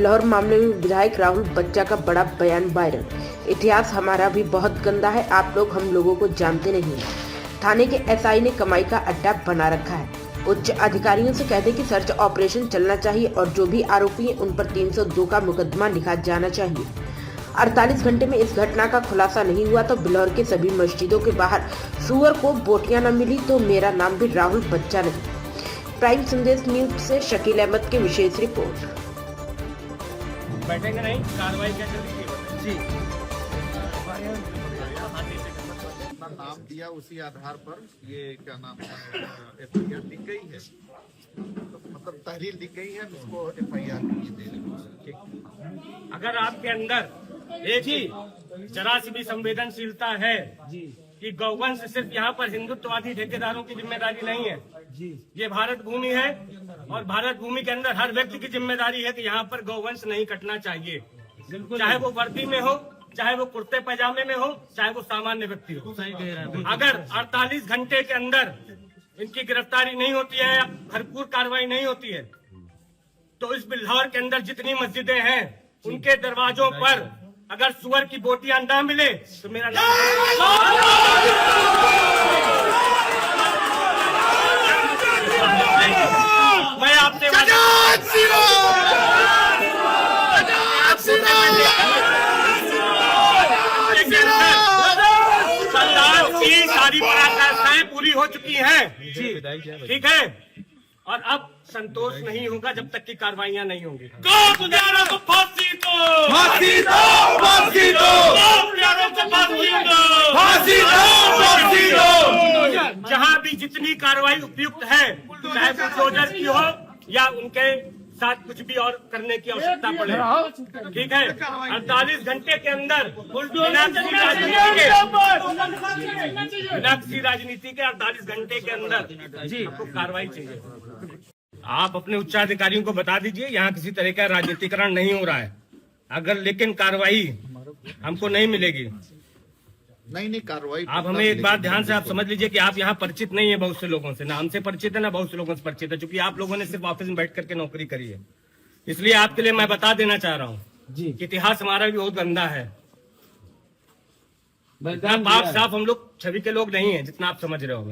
बिल्लौर मामले में विधायक राहुल बच्चा का बड़ा बयान वायरल। इतिहास हमारा भी बहुत गंदा है, आप लोग हम लोगों को जानते नहीं। थाने के एसआई ने कमाई का अड्डा बना रखा है। उच्च अधिकारियों से कहते कि सर्च ऑपरेशन चलना चाहिए और जो भी आरोपी हैं उन पर 302 का मुकदमा लिखा जाना चाहिए। 48 घंटे में इस घटना का खुलासा नहीं हुआ तो बिल्लौर के सभी मस्जिदों के बाहर सुअर को बोटियां न मिली तो मेरा नाम भी राहुल बच्चा नहीं। प्राइम संदेश न्यूज से शकील अहमद की विशेष रिपोर्ट। बैठेंगे नहीं, कार्रवाई क्या चलेगी जी। अपना नाम दिया, उसी आधार पर ये क्या नाम है एफआईआर लिख गई है, तो मतलब तहरीर लिख गई है, उसको एफआईआर दे देंगे। अगर आपके अंदर एक ही जरा सी भी संवेदनशीलता है कि गौवंश सिर्फ यहाँ पर हिंदुत्ववादी ठेकेदारों की जिम्मेदारी नहीं है, ये भारत भूमि है और भारत भूमि के अंदर हर व्यक्ति की जिम्मेदारी है कि यहाँ पर गौवंश नहीं कटना चाहिए, चाहे वो वर्दी में हो, चाहे वो कुर्ते पैजामे में हो, चाहे वो सामान्य व्यक्ति हो। अगर 48 घंटे के अंदर इनकी गिरफ्तारी नहीं होती है या भरपूर कार्रवाई नहीं होती है तो इस बिल्हौर के अंदर जितनी मस्जिदें हैं उनके दरवाजों पर अगर सुअर की बोटियां न मिले तो मेरा नाम मैं आपसे सरकार की सारी पराकाष्ठाएं पूरी हो चुकी हैं, ठीक है, और अब संतोष नहीं होगा जब तक की कार्रवाइयां नहीं होंगी। गुजारों को फांसी दो, फांसी दो, फांसी दो, गुजारों को फांसी दो, फांसी दो, फांसी दो। जहां भी जितनी कार्रवाई उपयुक्त है, चाहे बुलडोजर की हो या उनके साथ कुछ भी और करने की आवश्यकता पड़े, ठीक है। 48 घंटे के अंदर मीनाक्षी राजनीति के 48 घंटे के अंदर जी आपको कार्रवाई चाहिए। आप अपने उच्चाधिकारियों को बता दीजिए यहाँ किसी तरह का राजनीतिकरण नहीं हो रहा है। अगर लेकिन कार्रवाई हमको नहीं मिलेगी, नहीं कार्रवाई आप हमें एक बात ध्यान से आप समझ लीजिए कि आप यहाँ परिचित नहीं है बहुत से लोगों से, ना हमसे परिचित है ना बहुत से लोगों से परिचित है, क्योंकि आप लोगों ने सिर्फ ऑफिस में बैठ करके नौकरी करी है। इसलिए आपके लिए मैं बता देना चाह रहा हूँ कि इतिहास हमारा भी बहुत गंदा है। पाक साफ हम लोग छवि के लोग नहीं है जितना आप समझ रहे हो।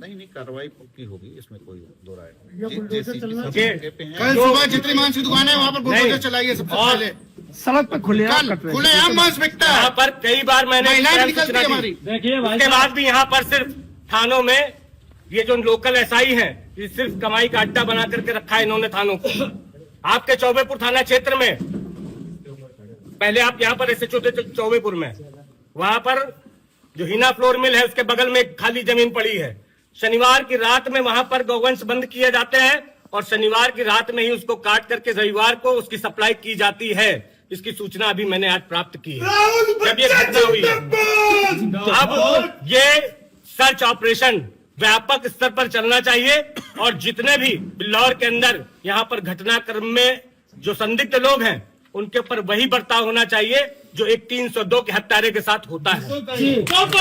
नहीं कार्रवाई पक्की होगी, इसमें कोई दो राय कल सुबह जितनी मांस की दुकान है वहाँ पर बुलडोजर चलाइए सबसे पहले। सड़क पे खुलेआम मांस बिकता है। यहाँ पर कई बार मैंने उसके बाद भी यहाँ पर सिर्फ थानों में ये जो लोकल एसआई हैं, ये सिर्फ कमाई का अड्डा बना करके रखा है इन्होंने थानों को। आपके चौबेपुर थाना क्षेत्र में पहले आप यहाँ पर एसएचओ थे चौबेपुर में, वहां पर जो हिना फ्लोर मिल है उसके बगल में खाली जमीन पड़ी है। शनिवार की रात में वहां पर गौवंश बंद किए जाते हैं और शनिवार की रात में ही उसको काट करके रविवार को उसकी सप्लाई की जाती है। इसकी सूचना अभी मैंने आज प्राप्त की है जब ये घटना हुई है। अब ये सर्च ऑपरेशन व्यापक स्तर पर चलना चाहिए और जितने भी बिल्लौर के अंदर यहाँ पर घटनाक्रम में जो संदिग्ध लोग हैं उनके ऊपर वही बर्ताव होना चाहिए जो एक 302 के हत्यारे के साथ होता है। जिंदाबाद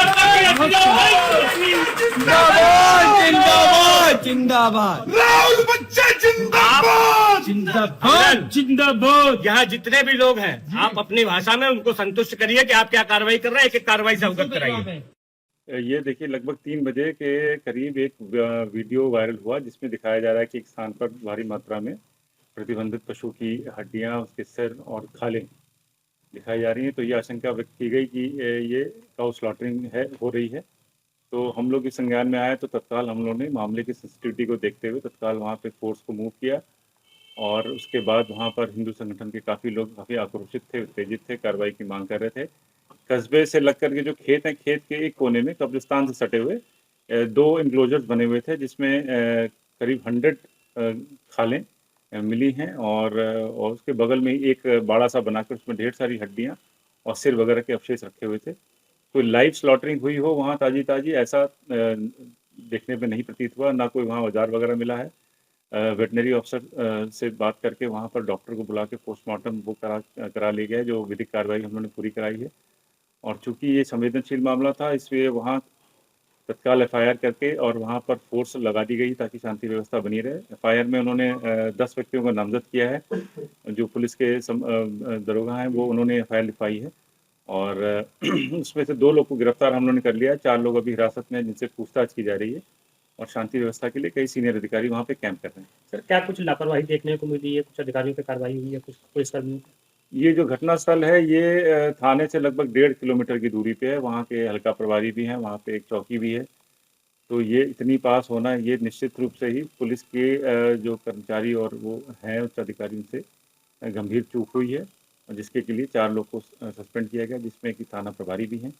जिंदाबाद राहुल बच्चा जिंदाबाद जिंदाबाद जिंदाबाद। यहाँ जितने भी लोग हैं आप अपनी भाषा में उनको संतुष्ट करिए कि आप क्या कार्रवाई कर रहे हैं, एक एक कार्रवाई से अवगत कराइए। ये देखिए लगभग 3 बजे के करीब एक वीडियो वायरल हुआ जिसमें दिखाया जा रहा है कि एक स्थान पर भारी मात्रा में प्रतिबंधित पशु की हड्डियां, उसके सिर और खालें दिखाई जा रही हैं। तो ये आशंका व्यक्त की गई कि ये काउ स्लॉटरिंग हो रही है। तो हम लोग इस संज्ञान में आए तो तत्काल हम लोगों ने मामले की सेंसिटिविटी को देखते हुए तत्काल वहाँ पे फोर्स को मूव किया और उसके बाद वहाँ पर हिंदू संगठन के काफ़ी लोग काफ़ी आक्रोशित थे, उत्तेजित थे, कार्रवाई की मांग कर रहे थे। कस्बे से लग कर के जो खेत हैं, खेत के एक कोने में कब्रिस्तान से सटे हुए 2 इंक्लोजर्स बने हुए थे जिसमें करीब 100 खालें मिली हैं और उसके बगल में ही एक बाड़ा सा बनाकर उसमें ढेर सारी हड्डियां और सिर वगैरह के अवशेष रखे हुए थे। कोई लाइव स्लॉटरिंग हुई हो वहाँ ताजी ऐसा देखने पे नहीं प्रतीत हुआ, ना कोई वहाँ औजार वगैरह मिला है। वेटनरी अफसर से बात करके वहाँ पर डॉक्टर को बुला के पोस्टमार्टम वो करा लिया गया, जो विधिक कार्रवाई हम लोगों ने पूरी कराई है। और चूंकि ये संवेदनशील मामला था इसलिए वहाँ तत्काल एफआईआर करके और वहाँ पर फोर्स लगा दी गई ताकि शांति व्यवस्था बनी रहे। एफआईआर में उन्होंने 10 व्यक्तियों को नामजद किया है। जो पुलिस के दरोगा हैं वो उन्होंने एफआईआर लिखवाई है और उसमें से 2 लोग को गिरफ्तार हम लोगों ने कर लिया है। 4 लोग अभी हिरासत में हैं जिनसे पूछताछ की जा रही है और शांति व्यवस्था के लिए कई सीनियर अधिकारी वहाँ पे कैंप कर रहे हैं। सर क्या कुछ लापरवाही देखने को मिली है, कुछ अधिकारियों पे कार्रवाई हुई है, कुछ पुलिसकर्मियों? ये जो घटनास्थल है ये थाने से लगभग 1.5 किलोमीटर की दूरी पे है। वहाँ के हल्का प्रभारी भी हैं, वहाँ पे एक चौकी भी है। तो ये इतनी पास होना ये निश्चित रूप से ही पुलिस के जो कर्मचारी और वो हैं उच्च अधिकारी उनसे गंभीर चूक हुई है और जिसके लिए 4 लोग को सस्पेंड किया गया, जिसमें कि थाना प्रभारी भी हैं,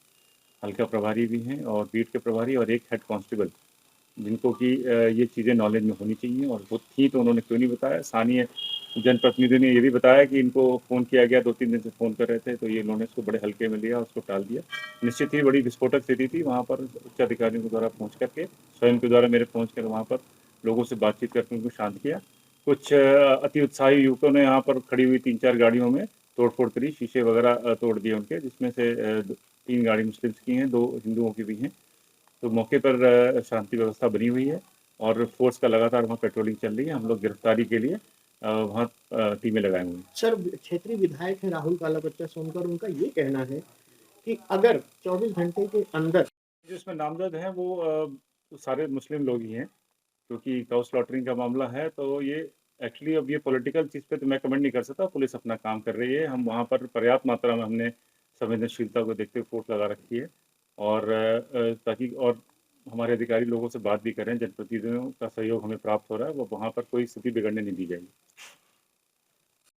हल्का प्रभारी भी हैं और बीट के प्रभारी और एक हेड कांस्टेबल, जिनको कि ये चीज़ें नॉलेज में होनी चाहिए और वो थी तो उन्होंने क्यों नहीं बताया। स्थानीय जनप्रतिनिधि ने ये भी बताया कि इनको फ़ोन किया गया, 2-3 दिन से फ़ोन कर रहे थे, तो ये इन्होंने इसको बड़े हल्के में लिया, उसको टाल दिया। निश्चित ही बड़ी विस्फोटक स्थिति थी। वहाँ पर उच्च अधिकारियों के द्वारा पहुँच करके, स्वयं के द्वारा मेरे पहुँच कर वहाँ पर लोगों से बातचीत करके उनको शांत किया। कुछ अति उत्साही युवकों ने यहाँ पर खड़ी हुई 3-4 गाड़ियों में तोड़-फोड़ करी, शीशे वगैरह तोड़ दिए उनके, जिसमें से 3 गाड़ी मुस्लिम्स की हैं, 2 हिंदुओं की भी हैं। तो मौके पर शांति व्यवस्था बनी हुई है और फोर्स का लगातार वहाँ पेट्रोलिंग चल रही है। हम लोग गिरफ्तारी के लिए वहाँ टीमें लगाए हुए हैं। सर क्षेत्रीय विधायक है राहुल काला बच्चा सोनकर, उनका ये कहना है कि अगर 24 घंटे के अंदर जो इसमें नामजद हैं वो सारे मुस्लिम लोग ही हैं, क्योंकि काउ स्लॉटरिंग का मामला है। तो ये एक्चुअली अब ये पॉलिटिकल चीज़ पे तो मैं कमेंट नहीं कर सकता, पुलिस अपना काम कर रही है। हम वहाँ पर पर्याप्त मात्रा में हमने संवेदनशीलता को देखते हुए फोर्स लगा रखी है और ताकि और हमारे अधिकारी लोगों से बात भी करें, जनप्रतिनिधियों का सहयोग हमें प्राप्त हो रहा है, वो वहाँ पर कोई स्थिति बिगड़ने नहीं दी जाएगी।